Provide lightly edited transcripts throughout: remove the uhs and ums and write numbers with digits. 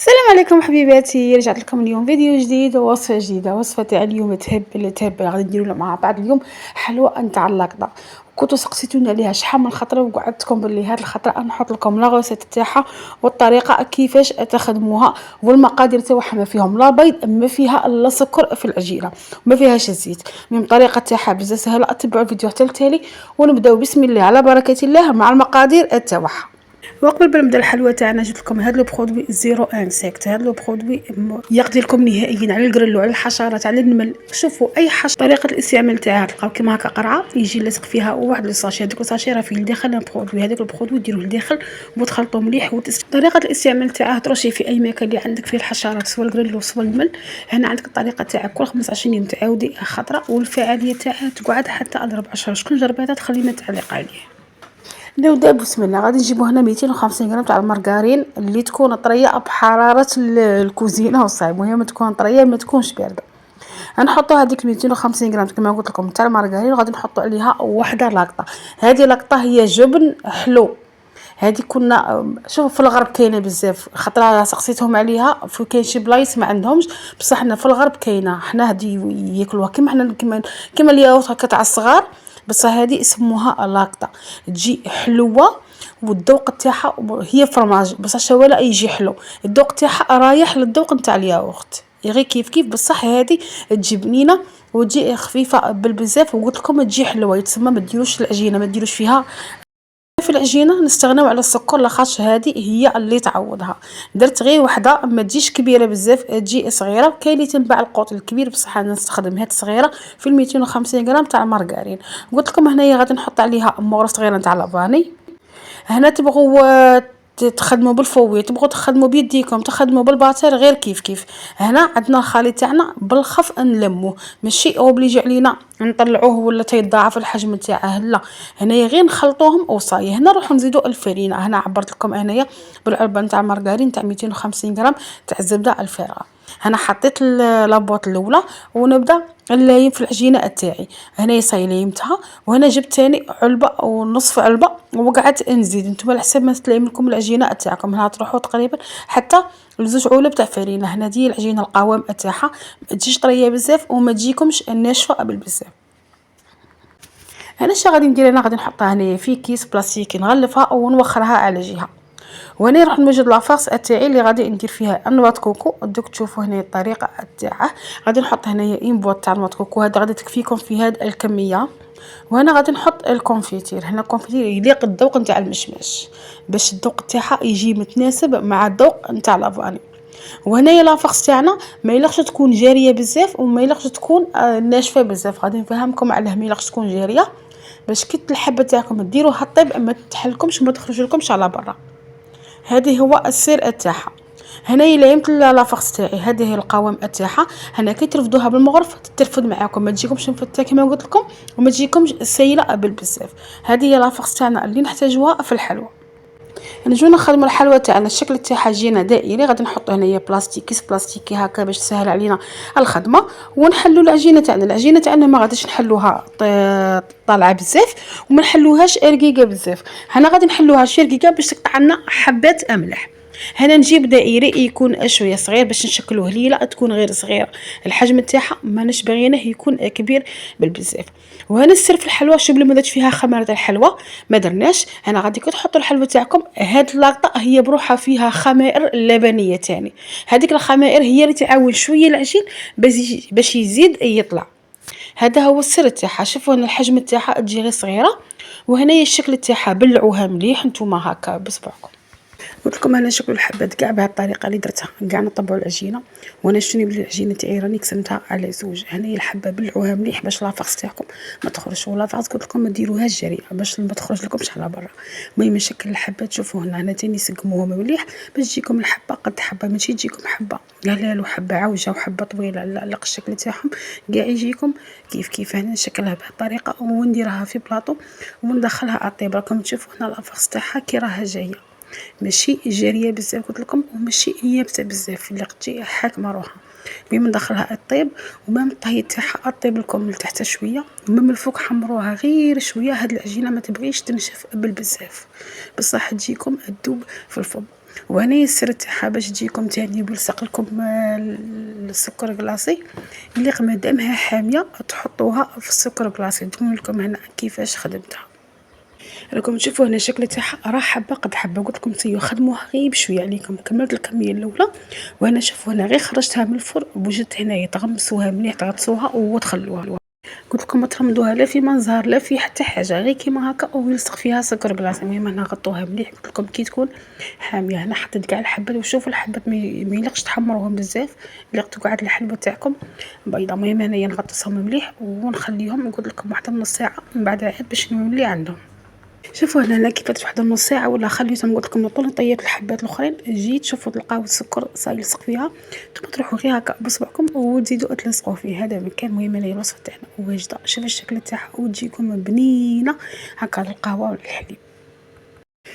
السلام عليكم حبيباتي، رجعت لكم اليوم فيديو جديد ووصفة جديدة. وصفة تاع اليوم تهب غادي نديرو مع بعض اليوم حلوى نتاع اللاكطا. كنتو سقسيتوني عليها شحال من خطره وقعدتكم باللي هاد الخطره نحط لكم لا غوسيت تاعها والطريقه كيفاش تخدموها والمقادير تاعها. ما فيهم لا بيض، ما فيها لا سكر في العجينه، ما فيهاش الزيت. من الطريقه تاعها بزاف سهله. اتبعوا الفيديو حتى التالي ونبداو بسم الله على بركه الله مع المقادير تاعها. وقبل ما نبدا الحلوى تاعنا جبت لكم هذا لو برودوي زيرو انسيكت. هذا لو برودوي يقضي لكم نهائيا على القرلو، على الحشرات، على النمل. شوفوا اي حشره طريقه الاستعمال تاعها تلقاو كيما هكا قرعه يجي لاصق فيها واحد الساشي. هذاك الساشي راه فيه لداخل برودوي. هذاك البرودوي ديروه لداخل وتخلطوه مليح طريقه الاستعمال تاعها ترشي في اي مكان اللي عندك فيه الحشرات سواء القرلو سواء النمل. هنا عندك الطريقه تاعها كل 15 يوم تعاودي خطره، والفعاليه تاعها تقعد حتى 14 شكون جربتها تخلينا تعليق عليه. نبدا بسم الله. غادي نجيبو هنا 250 غرام تاع المارغرين اللي تكون طريه بحراره الكوزينه والصايب. المهم تكون طريه ما تكونش بارده. غنحطوا هذيك 250 غرام كما قلت لكم تاع المارغرين وغادي نحطوا عليها وحده لاقطه. هذه لاقطه هي جبن حلو. هذه كنا شوفوا في الغرب كاينه بزاف، خطره سقسيتهم عليها. كاين شي بلايص ما عندهمش، بصح حنا في الغرب كاينه. حنا هذه ياكلوها كيما حنا كيما الياغورت هكا تاع الصغار، بس هذه يسموها لاقطه. تجي حلوه والذوق تاعها هي فرماج بصح ولا يجي حلو. الذوق تاعها رايح للذوق نتاع الياغورت غير كيف بصح هذه تجي بنينه وتجي خفيفه بالبزاف. وقلت لكم تجي حلوه. يتسمى ما ديروش العجينه، ما ديروش فيها في العجينه. نستغناو على السكر لاخاطش هذه هي اللي تعوضها. درت غير وحده ما تجيش كبيره بزاف، تجي صغيره. كاين اللي تنباع القوط الكبير بصح انا نستخدم هاد الصغيره في 250 غرام تاع المارغرين. قلت لكم هنايا غادي نحط عليها مغرف صغيره تاع لافاني. هنا تبغوا تخدموا بالفويه، تبغوا تخدموا بيديكم، تخدموا بالباتر غير كيف. هنا عندنا الخليط تاعنا بالخف نلموه، ماشي اوبليجي علينا نطلعوه ولا تيضاعف الحجم تاعه. لا، هنايا غير نخلطوهم وصاي. هنا نروحو نزيدو الفرينه. هنا عبرت لكم هنايا بالعلبه نتاع المارغرين تاع 250 غرام تاع الزبده الفارغه. هنا حطيت لابوط الاولى ونبدا نلايم في العجينه تاعي. هنا صاي ليمتها وهنا جبت ثاني علبه ونصف علبه وقعدت نزيد. نتوما على حسب ما تلايم لكم العجينه تاعكم. هنا تروحوا تقريبا حتى لزوج علب تاع فرينه. هنا دي العجينه القوام تاعها ما تجيش طريه بزاف وما تجيكمش ناشفه بالبزاف. هنا اش غادي ندير؟ انا غادي نحطها هنايا في كيس بلاستيكي نغلفها ونوخرها على جهه. وانا نروح نوجد لافاس تاعي اللي غادي ندير فيها نواه كوكو. دوك تشوفوا هنا الطريقه تاعه. غادي نحط هنايا ان بوط تاع نواه كوكو. هذا غادي تكفيكم في هذه الكميه. وهنا غادي نحط الكونفيتير. هنا الكونفيتير يليق الذوق نتاع المشماش باش الذوق تاعها يجي متناسب مع الذوق نتاع لافاني. وهنايا لافاس تاعنا ما يلقش تكون جاريه بزاف وما يلقش تكون ناشفه بزاف. غادي نفهمكم علاه ما يلقش تكون جاريه باش كي الحبه تاعكم ديروها طيب ما تحلكمش وما تخرج لكمش على برا. هذه هو السر تاعها. هنايا ليمت لافاس تاعي. هذه هي القوام تاعها. هنا كي ترفدوها بالمغرف ترفد معاكم، ما تجيكمش مفتة كما قلت لكم وما تجيكمش سايله بالبزاف. هذه هي لافاس تاعنا اللي نحتاجوها في الحلوى. نجيو نخدموا الحلوى تاعنا. الشكل تاعها جينا دائري. غادي نحط هنايا بلاستيك، كيس بلاستيكي هكا باش تسهل علينا الخدمه. ونحلوا العجينه تاعنا. العجينه تاعنا ما غاديش نحلوها طالعه بزاف وما نحلوهاش رقيقه بزاف. هنا غادي نحلوها شي رقيقه باش تقطع لنا حبات ملح. هنا نجيب دائري يكون شويه صغير باش نشكلوه ليله تكون غير صغيره. الحجم تاعها ماناش باغينه يكون كبير بالبزاف. وهنا السر في الحلوى شوف بلا ما درت فيها خميره الحلوى ما درناش. هنا غادي كي تحطوا الحلوى تاعكم هاد اللاقطه هي بروحها فيها خمائر لبنيه تاني. هذيك الخمائر هي اللي تعاون شويه العجين باش يزيد يطلع. هذا هو السر تاعها. شوفوا هنا الحجم تاعها تجي غير صغيره. وهنايا الشكل تاعها بلعوها مليح نتوما هكا بصبعكم. قلت لكم انا شكل الحبات كاع بهذه الطريقه اللي درتها كاع نطبعوا العجينه. وانا شنو بلي العجينه تاعي راني قسمتها على زوج. هنايا الحبه بلعوها مليح باش لافاس تاعكم ما تخرجش. ولا فاس قلت لكم ما ديروهاش جاريه باش ما تخرج لكمش على برا. المهم شكل الحبات شوفوا هنا تاني سقموهم مليح باش تجيكم الحبه قد حبه، ماشي تجيكم حبه لا حبه عوجه وحبه طويله. لا الشكل تاعهم كاع يجيكم كيف. هنا نشكلها بهذه الطريقه ونديرها في بلاطو وندخلها اطيب. راكم تشوفوا هنا لافاس تاعها كي راها جايه ماشي جاريه بزاف قلت لكم وماشي يابسه بزاف اللي تجي حاكمه روحها. المهم ندخلها الطيب ومام الطهي تاعها الطيب لكم من تحت شويه ومام الفوق حمروها غير شويه. هاد العجينه ما تبغيش تنشف بالبزاف بصح تجيكم تذوب في الفم. وهنايا السر تاعها باش تجيكم تاني بلصق لكم السكر كلاصي اللي مادامها حاميه تحطوها في السكر كلاصي. نقول لكم هنا كيفاش خدمتها. راكم تشوفوا هنا الشكل تاعها راه حبه قد حبه. قلت لكم نسيو خدموها غير بشويه عليكم. كملت الكميه الاولى وهنا شوفوا هنا غير خرجتها من الفرن وجدت هنايا تغمسوها مليح تغطسوها وتخلوها. قلت لكم ما ترمدوها لا في منظار لا في حتى حاجه غير كيما هكا ويلصق فيها سكر كلاصي. المهم هنا غطوها مليح. قلت لكم كي تكون حاميه هنا حطيت كاع الحبات وشوفوا الحبات ما يلقش تحمروهم بزاف لقيتوا قاعد الحلوه تاعكم بيضه. المهم هنايا نغطسهم مليح ونخليهم. نقول لكم واحد نص ساعه من بعد عاد باش نولي عندهم. شوفوا هنا كيفاش واحد نص ساعه ولا خليتهم. قلت لكم نطول طيبت الحبات الاخرين جيت شوفوا تلقاو السكر صاير يلصق فيها. نتوما تروحوا غير هكا بصبعكم وتزيدوا تلصقوا فيه. هذا مكان. المهم هنا الوصفه تاعنا واجده. شوفوا الشكل تاعها وتجيكم بنينه هكا القهوه والحليب.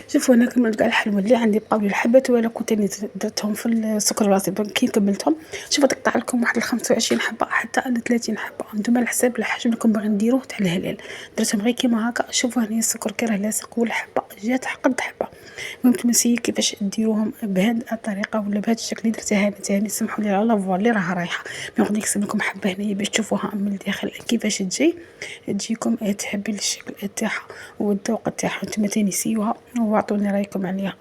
شوفوا هنا كملت كاع الحلوى اللي عندي. بقاو لي الحبات ولا كنت درتهم في السكر الراسي. كي كملتهم شوفوا تقطع لكم واحد 25 حبه حتى 30 حبه. نتوما على حساب الحجم اللي باغي نديروه تاع الهلال. درتهم غير كيما هكا. شوفوا هنا السكر كي راه لاصق والحبه جات قد حبه. المهم تمسيي كيفاش ديروهم بهذه الطريقه ولا بهذا الشكل اللي درتها انا ثاني. سمحوا لي على فوال اللي راه رايحه. ما غادي نكتب لكم حبه هنايا باش تشوفوها من الداخل كيفاش تجيكم تحبي الشكل تاعها والذوق تاعها. نتوما تاني سيوها واعطوني رايكم عليها.